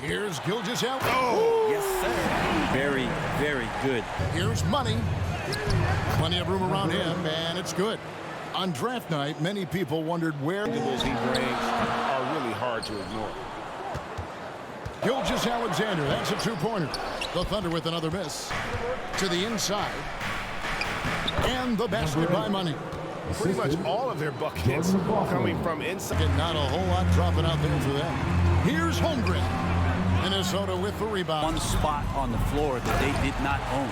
Here's Gilgis out. Oh, yes, sir. Very, very good. Here's Money. Plenty of room around him, and it's good. On draft night, many people wondered where those he brings are really hard to ignore. Gilgis Alexander, that's a two-pointer. The Thunder with another miss. To the inside. And the basket by Money. Pretty much all of their buckets coming from inside. And not a whole lot dropping out there for them. Here's Holmgren. Minnesota with the rebound. One spot on the floor that they did not own.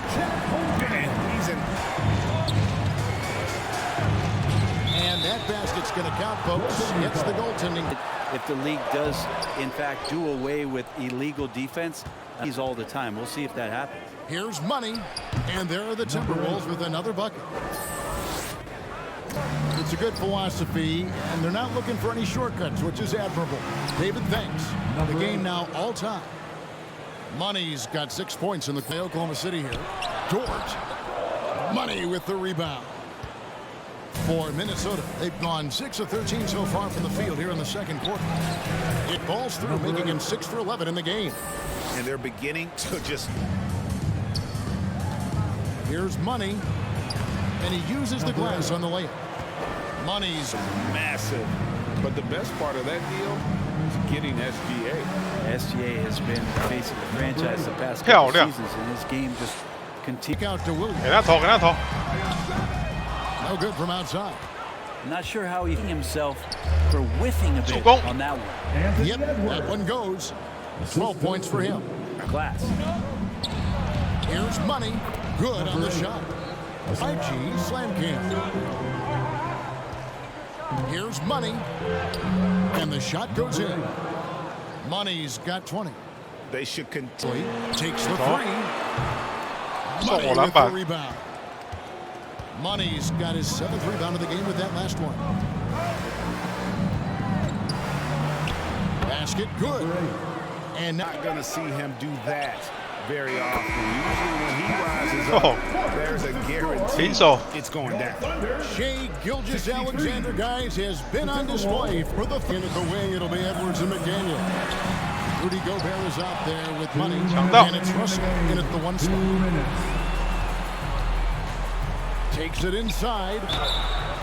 And that basket's going to count, folks. Gets the goaltending. If the league does, in fact, do away with illegal defense, he's all the time. We'll see if that happens. Here's Money, and there are the Timberwolves with another bucket. It's a good philosophy, and they're not looking for any shortcuts, which is admirable. David, thanks. The game now all-time. Money's got 6 points in the Oklahoma City here. Dort. Money with the rebound. For Minnesota, they've gone 6 of 13 so far from the field here in the second quarter. It balls through, making him 6 for 11 in the game. And they're beginning to just... Here's Money, and he uses the glass on the layup. Money's massive. But the best part of that deal is getting SGA. SGA has been the face of the franchise the past couple seasons, and this game just continues. Out to Williams. No good from outside. I'm not sure how he himself for whiffing a bit on that one. Yep, that one goes. 12 points for him. Class. Here's Money. Good on the shot. IG slam cam. Here's Money. And the shot goes in. Money's got 20. They should continue. Takes the three. Money with the rebound. Money's got his 7th rebound of the game with that last one. Basket good. And not going to see him do that very often. Usually when he rises up, there's a guarantee it's going down. Shai Gilgeous-Alexander, guys, has been on display for the finish. Away, it'll be Edwards and McDaniel. Rudy Gobert is out there with Money. And it's Russell in at the 1 spot. Takes it inside.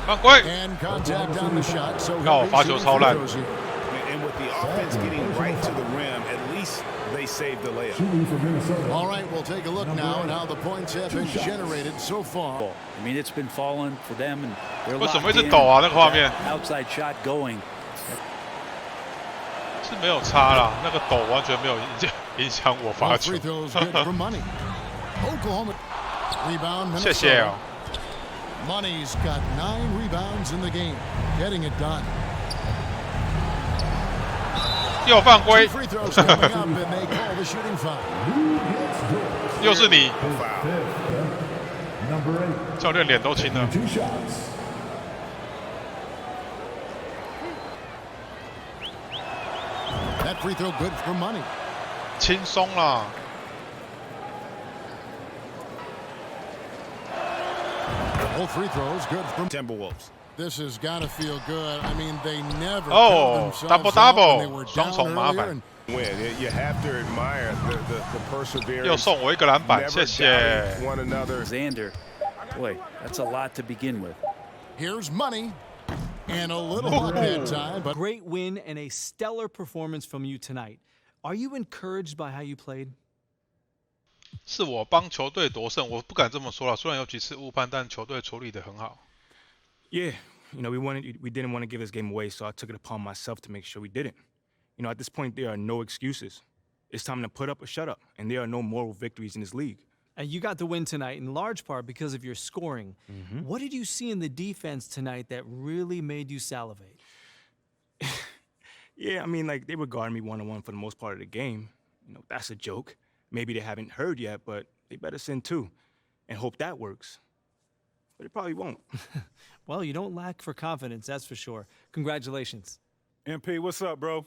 And contact on the shot. So and with the offense getting right to the rim, at least they saved the layup. All right, we'll take a look now at how the points have been generated so far. I mean, it's been falling for them, and they're locked in. That outside shot going. 是没有差啦，那个抖完全没有影响我罚球。谢谢啊。Money's got 9 rebounds in the game, getting it done. 又犯规，又是你，教练脸都青了。That free throw good for Money. 轻松啦。All free throws good from Timberwolves. This has got to feel good. I mean, they never double 双重麻烦。 You have to admire the perseverance. 又送我一个篮板，谢谢。 One another. Xander, boy, that's a lot to begin with. Here's Money, and a little luck that time, but great win and a stellar performance from you tonight. Are you encouraged by how you played? 是我帮球队夺胜，我不敢这么说了。虽然有几次误判，但球队处理得很好。 Yeah, you know, we didn't want to give this game away, so I took it upon myself to make sure we didn't. You know, at this point, there are no excuses. It's time to put up or shut up, and there are no moral victories in this league. And you got the win tonight in large part because of your scoring. What did you see in the defense tonight that really made you salivate? Yeah, I mean, like, they were guarding me one-on-one for the most part of the game. You know, that's a joke. Maybe they haven't heard yet, but they better send 2 and hope that works. But it probably won't. Well, you don't lack for confidence, that's for sure. Congratulations. MP, what's up, bro?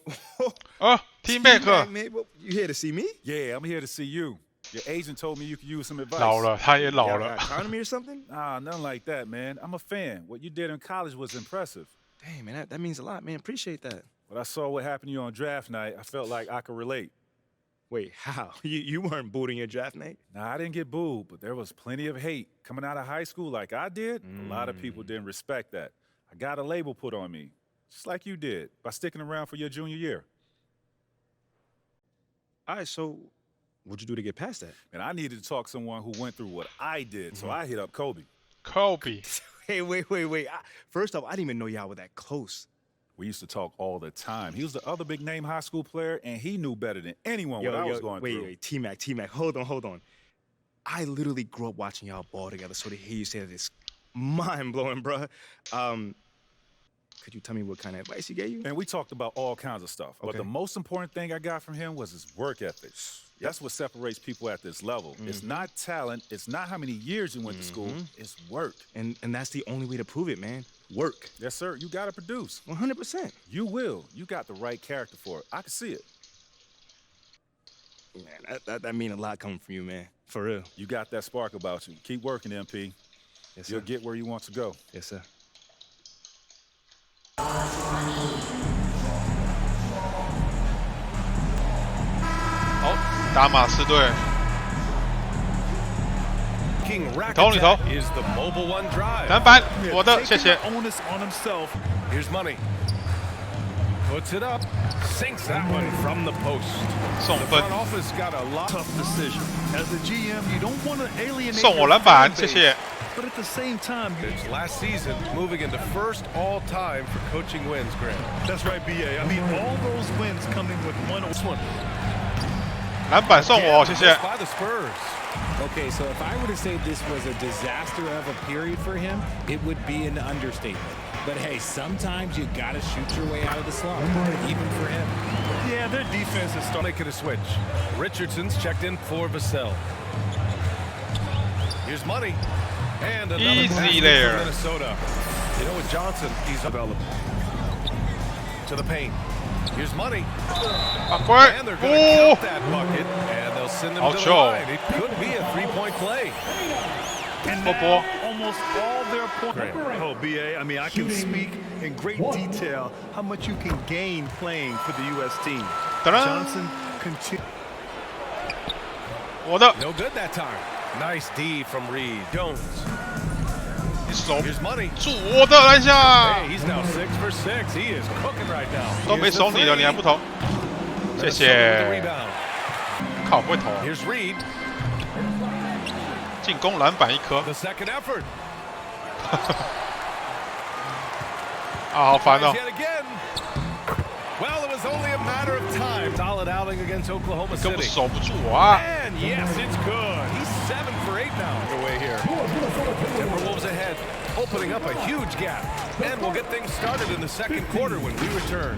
T-MAC. Man, you here to see me? Yeah, I'm here to see you. Your agent told me you could use some advice. 老了，他也老了。 Economy or something? Nah, nothing like that, man. I'm a fan. What you did in college was impressive. Dang, man, that means a lot, man. Appreciate that. When I saw what happened to you on draft night, I felt like I could relate. Wait, how? You weren't booed in your draft, Nate? Nah, I didn't get booed, but there was plenty of hate coming out of high school like I did. A lot of people didn't respect that. I got a label put on me, just like you did, by sticking around for your junior year. All right, so what'd you do to get past that? And I needed to talk to someone who went through what I did, so I hit up Kobe. Kobe. Hey, wait. First off, I didn't even know y'all were that close. We used to talk all the time. He was the other big-name high school player, and he knew better than anyone what I was going through. Wait, T-MAC, hold on. I literally grew up watching y'all ball together, so to hear you say that is mind-blowing, bruh. Could you tell me what kind of advice he gave you? And we talked about all kinds of stuff. Okay. But the most important thing I got from him was his work ethic. That's what separates people at this level. It's not talent. It's not how many years you went to school. It's work. And that's the only way to prove it, man. Work. Yes, sir. You got to produce. 100%. You will. You got the right character for it. I can see it. Man, that mean a lot coming from you, man. For real. You got that spark about you. Keep working, MP. Yes, sir. You'll get where you want to go. Yes, sir. Oh, 打马刺队。 Racket is the mobile one drive. 篮板，我的，谢谢。 Onus on himself. Here's money. Puts it up. Sinks that one from the post. 送 The 分。 front office got a lot tough decision. As a GM, you don't want to alienate 送我篮板，谢谢。 But at the same time, it's last season moving into first all-time for coaching wins, Grant. That's right, BA. I mean, all those wins coming with one. 篮板送我，谢谢。 By the Spurs. Okay, so if I were to say this was a disaster of a period for him, it would be an understatement. But hey, sometimes you gotta shoot your way out of the slump, even for him. Yeah, their defense is starting making a switch. Richardson's checked in for Vassell. Here's money. And another Easy there. Minnesota. You know, with Johnson, he's available. To the paint. Here's money. And they're going to count that bucket, and they'll send them to the line. It could be a three-point play. And now, almost all their points. Oh, BA, I mean, I can speak in great detail how much you can gain playing for the U.S. team. Johnson continues. No good that time. Nice D from Reed. Jones. 一手 Here's money. 住我的篮下。 Hey, he's now 6 for 6. He is cooking right now. 都没守你了，你还不投？谢谢。靠，不会投。 Here's Reed. 进攻篮板一颗。 The second effort. 啊，好烦哦。 Yet again. Well, it was only a matter of time. Solid outing against Oklahoma 根本 City. 守不住我啊。 And yes, it's good. He's 7 for 8 now. Away here. Timberwolves ahead, opening up a huge gap. And we'll get things started in the second quarter when we return.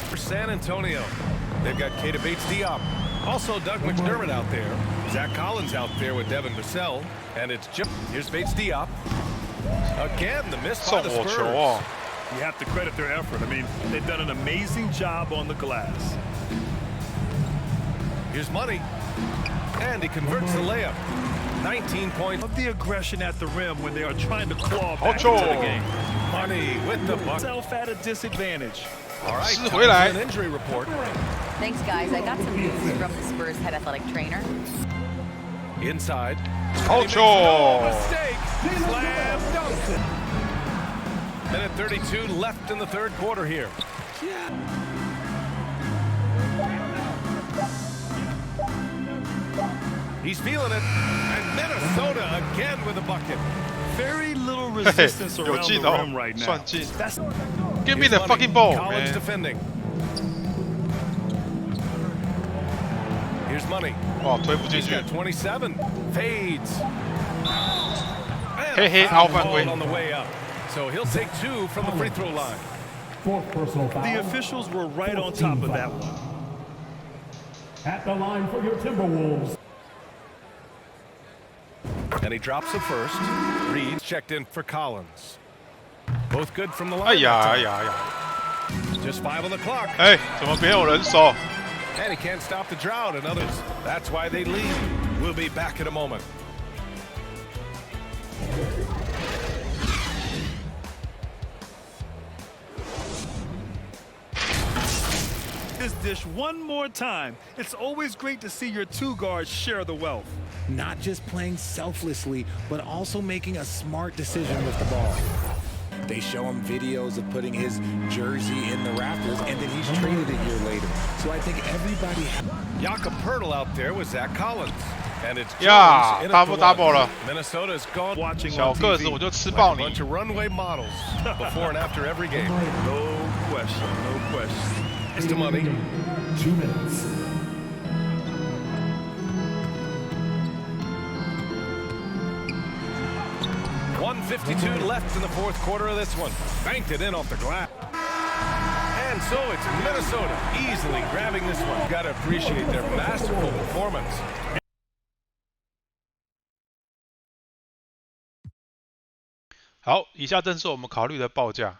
For San Antonio, they've got Keita Bates-Diop. Also Doug McDermott out there. Zach Collins out there with Devin Vassell. And it's just, here's Bates-Diop. Again, the miss by the Spurs. 送我球哦。 You have to credit their effort. I mean, they've done an amazing job on the glass. Here's money. And he converts the layup. 19 points. Of the aggression at the rim when they are trying to claw back into the game. Money with the buck. Self at a disadvantage. All right, 是回来。 an injury report. Thanks, guys. I got some news from the Spurs head athletic trainer. Inside. 好球！ Mistake. Slam dunk. Minute 32 left in the third quarter here. He's feeling it. And Minnesota again with a bucket. Very little resistance 有 around 进 the 哦 rim right，now. 算进。 That's Give me the fucking ball, College man. defending. Here's money. 哇，推不进 He's 去 got。27. Fades. And 嘿嘿， foul 凹犯规 called。on the way up. So he'll take 2 from the free throw line. the officials were right on top of that one. At the line for your Timberwolves. And he drops the first. Reed checked in for Collins. Both good from the line. 哎呀哎呀哎呀！ Just 5 on the clock. 哎，怎么没有人守？ And he can't stop the drought and others. That's why they lead. We'll be back in a moment. this dish one more time. It's always great to see your two guards share the wealth. Not just playing selflessly, but also making a smart decision with the ball. They show him videos of putting his jersey in the rafters, and then he's traded a year later. So I think everybody... Jakob Poeltl out there with Zach Collins. And it's Yeah, double 了。 Minnesota's gone watching 小 on 个子 TV. 我就吃爆 Like a 你。 bunch of runway models before and after every game. No question, no question. It's the money. 2 minutes. .152 left in the fourth quarter of this one. Banked it in off the glass. And so it's Minnesota easily grabbing this one. Got to appreciate their masterful performance. 好，以下正是我们考虑的报价。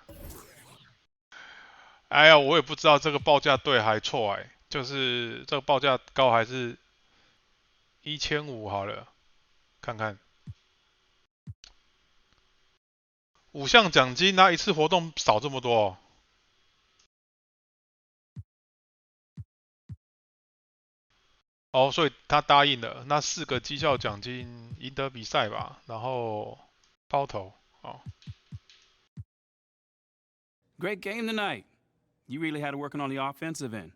哎呀，我也不知道这个报价对还错哎，就是这个报价高还是1500好了，看看。5项奖金，那一次活动少这么多哦。哦，所以他答应了，那4个绩效奖金赢得比赛吧，然后抛投。哦。Great game tonight. You really had to work on the offensive end.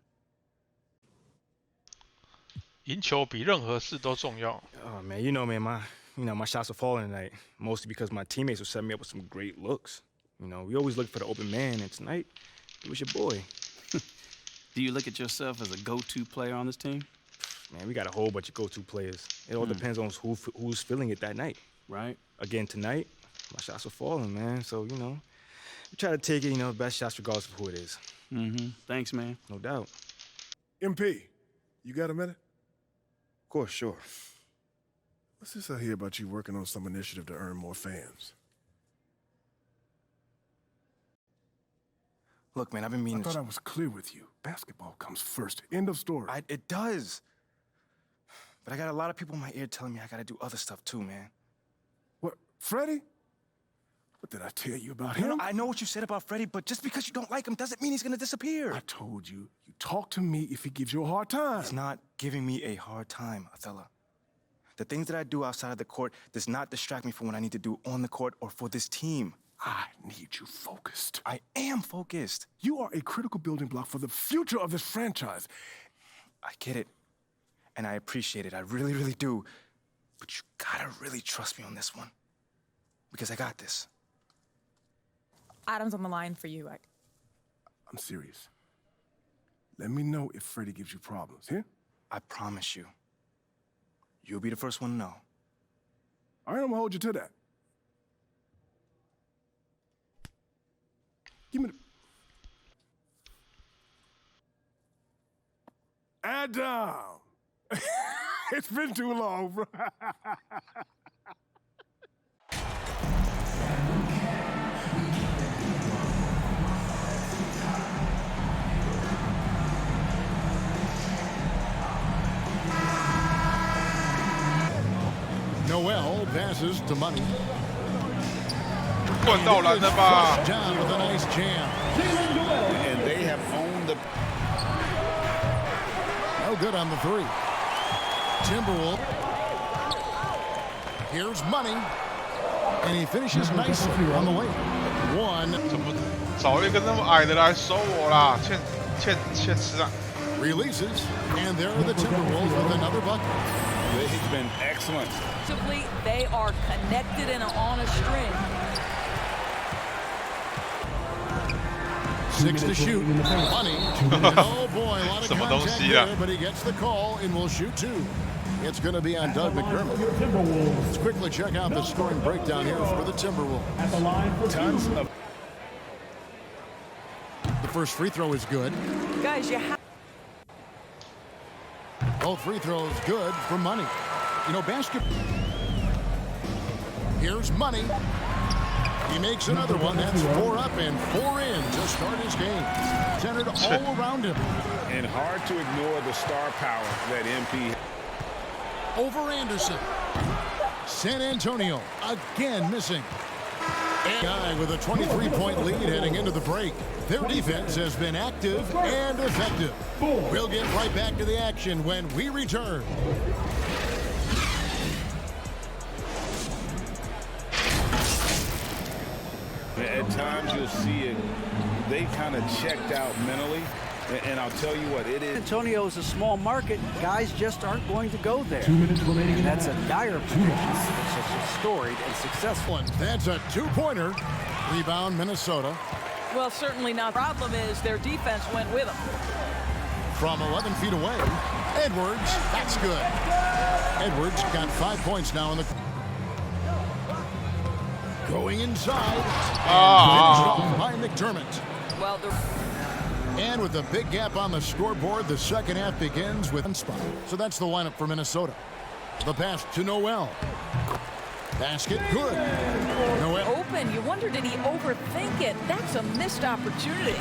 赢球比任何事都重要。Oh man, you know, my shots were falling tonight, mostly because my teammates were setting me up with some great looks. You know, we always look for the open man, and tonight it was your boy. Do you look at yourself as a go-to player on this team? Man, we got a whole bunch of go-to players. It all depends on who's feeling it that night. Right. Again tonight, my shots were falling, man. So you know, we try to take it, best shots regardless of who it is. Thanks, man. No doubt. MP, you got a minute? Of course, sure. Let's just hear about you working on some initiative to earn more fans. Look, man, I've been meaning. I thought I was clear with you. Basketball comes first. End of story. It does. But I got a lot of people in my ear telling me I gotta do other stuff too, man. What, Freddie? What did I tell you about him? No, I know what you said about Freddie, but just because you don't like him doesn't mean he's gonna disappear. I told you, you talk to me if he gives you a hard time. He's not giving me a hard time, Othello. The things that I do outside of the court does not distract me from what I need to do on the court or for this team. I need you focused. I am focused. You are a critical building block for the future of this franchise. I get it. And I appreciate it. I really, really do. But you gotta really trust me on this one. Because I got this. Adam's on the line for you. I'm serious. Let me know if Freddie gives you problems, here? I promise you. You'll be the first one to know. All right, I'm gonna hold you to that. Give me the... Adam! It's been too long, bro. Noel passes to Money. 灌到篮了吧 Down with a nice jam. And they have owned the... No good on the three. Timberwolves. Here's Money. And he finishes nicely on the way. One. 怎么找一个那么矮的来守我啦？欠吃啊 Releases. And there are the Timberwolves with another bucket. They've been excellent. They are connected and on a string. 6 to shoot. Money. Oh boy, a lot of contact there, but he gets the call and will shoot 2. It's going to be on Doug McDermott. Let's quickly check out the scoring breakdown here for the Timberwolves. At the line for Tons of... The first free throw is good. Guys, you have... Both free throws good for Money. You know, basketball. Here's Money. He makes another one. That's 4 up and 4 in to start his game. Centered all around him. And hard to ignore the star power that MP. Over Anderson. San Antonio again missing. Guy with a 23-point lead heading into the break. Their defense has been active and effective. We'll get right back to the action when we return. At times you'll see it, they kind of checked out mentally. And I'll tell you what, it is. Antonio is a small market. Guys just aren't going to go there. 2 minutes remaining. That's a dire position. It's such a storied and successful. And that's a two-pointer. Rebound, Minnesota. Well, certainly not. The problem is their defense went with them. From 11 feet away, Edwards, that's good. Edwards got 5 points now in the... Going inside. And by McDermott. Well, and with a big gap on the scoreboard, the second half begins with one spot. So that's the lineup for Minnesota. The pass to Noel. Basket good. Noel. Open. You wonder, did he overthink it? That's a missed opportunity.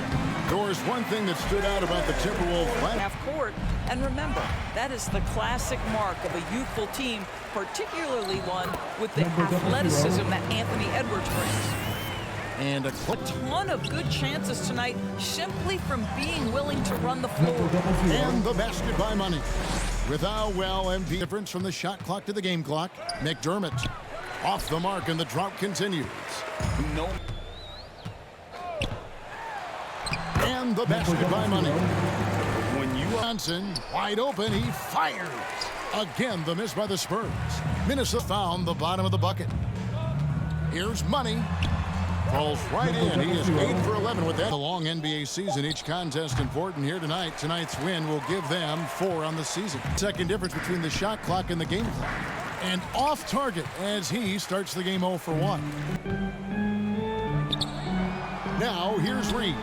There was one thing that stood out about the Timberwolves half court. And remember, that is the classic mark of a youthful team, particularly one with the athleticism that Anthony Edwards brings. And a ton of good chances tonight simply from being willing to run the floor. And the basket by Money. Without MP difference from the shot clock to the game clock. McDermott off the mark and the drought continues. No. And the basket by Money. When Johnson wide open, he fires. Again, the miss by the Spurs. Minnesota found the bottom of the bucket. Here's Money. Falls right in. He is 8 for 11 with that. The long NBA season, each contest important here tonight. Tonight's win will give them 4 on the season. Second difference between the shot clock and the game clock. And off target as he starts the game 0 for 1. Now here's Reed.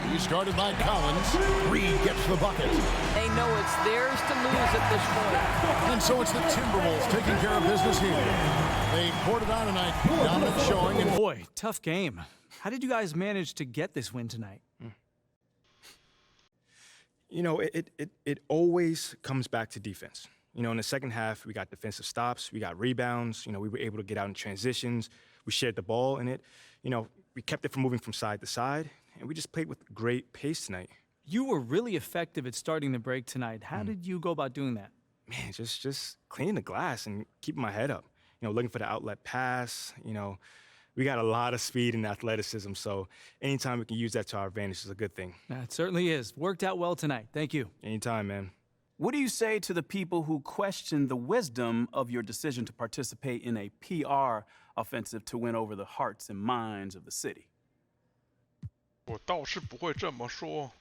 He's guarded by Collins. Reed gets the bucket. They know it's theirs to lose at this point. And so it's the Timberwolves taking care of business here. They poured it on tonight. Dominant showing. And boy, tough game. How did you guys manage to get this win tonight? You know, it always comes back to defense. You know, in the second half, we got defensive stops, we got rebounds. You know, we were able to get out in transitions. We shared the ball, and we kept it from moving from side to side, and we just played with great pace tonight. You were really effective at starting the break tonight. How did you go about doing that? Man, just cleaning the glass and keeping my head up. You know, looking for the outlet pass. You know, we got a lot of speed and athleticism, so anytime we can use that to our advantage is a good thing. It certainly is. Worked out well tonight. Thank you. Anytime, man. What do you say to the people who question the wisdom of your decision to participate in a PR offensive to win over the hearts and minds of the city? 我倒是不会这么说.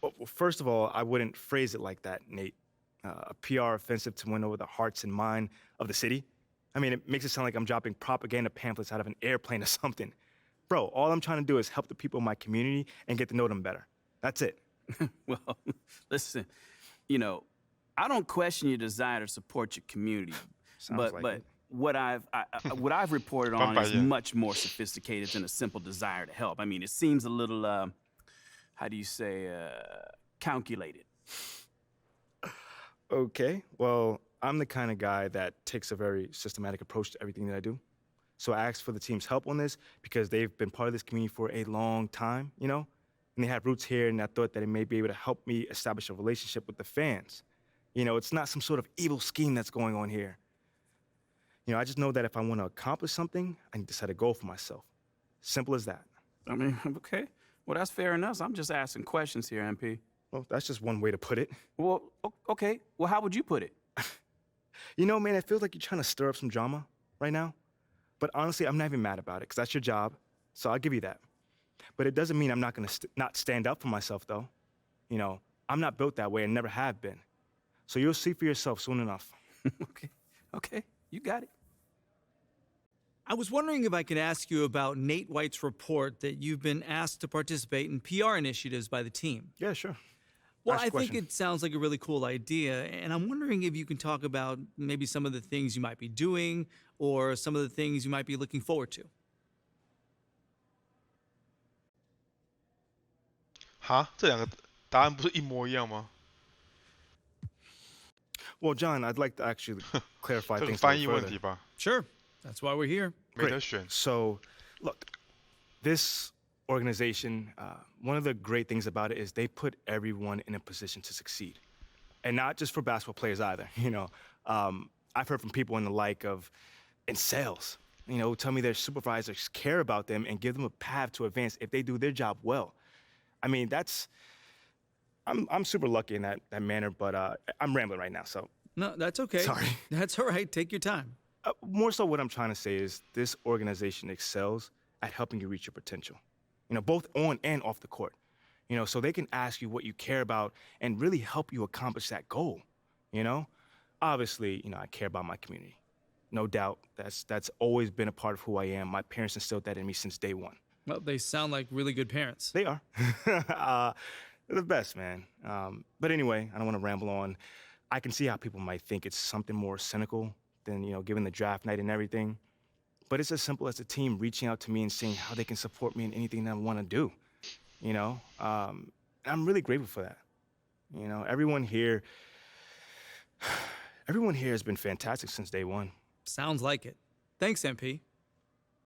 Well, first of all, I wouldn't phrase it like that, Nate. A PR offensive to win over the hearts and mind of the city? I mean, it makes it sound like I'm dropping propaganda pamphlets out of an airplane or something. Bro, all I'm trying to do is help the people in my community and get to know them better. That's it. Well, listen, you know, I don't question your desire to support your community, but what I've reported on is much more sophisticated than a simple desire to help. I mean, it seems a little, how do you say, calculated. Okay, well, I'm the kind of guy that takes a very systematic approach to everything that I do. So I asked for the team's help on this because they've been part of this community for a long time, you know? And they have roots here, and I thought that it may be able to help me establish a relationship with the fans. You know, it's not some sort of evil scheme that's going on here. You know, I just know that if I want to accomplish something, I need to set a goal for myself. Simple as that. I mean, okay. Well, that's fair enough. I'm just asking questions here, MP. Well, that's just one way to put it. Well, okay. Well, how would you put it? You know, man, it feels like you're trying to stir up some drama right now. But honestly, I'm not even mad about it, because that's your job. So I'll give you that. But it doesn't mean I'm not going to not stand up for myself, though. You know, I'm not built that way and never have been. So you'll see for yourself soon enough. Okay, you got it. I was wondering if I could ask you about Nate White's report that you've been asked to participate in PR initiatives by the team. Yeah, sure. Well, I think it sounds like a really cool idea, and I'm wondering if you can talk about maybe some of the things you might be doing or some of the things you might be looking forward to. 哈，这两个答案不是一模一样吗？ Well, John, I'd like to actually clarify things a little further. 翻译问题吧。 Sure, that's why we're here. Great. So, Look, this organization, one of the great things about it is they put everyone in a position to succeed. And not just for basketball players either, you know. I've heard from people in sales, you know, who tell me their supervisors care about them and give them a path to advance if they do their job well. I mean, I'm super lucky in that manner, but I'm rambling right now, so. No, that's okay. Sorry. That's all right. Take your time. More so what I'm trying to say is this organization excels at helping you reach your potential, you know, both on and off the court, you know, so they can ask you what you care about and really help you accomplish that goal, you know? Obviously, you know, I care about my community. No doubt. That's always been a part of who I am. My parents instilled that in me since day one. Well, they sound like really good parents. They are. They're the best, man. But anyway, I don't want to ramble on. I can see how people might think it's something more cynical than, you know, given the draft night and everything. But it's as simple as a team reaching out to me and saying how they can support me in anything that I want to do, you know? I'm really grateful for that. You know, everyone here has been fantastic since day one. Sounds like it. Thanks, MP.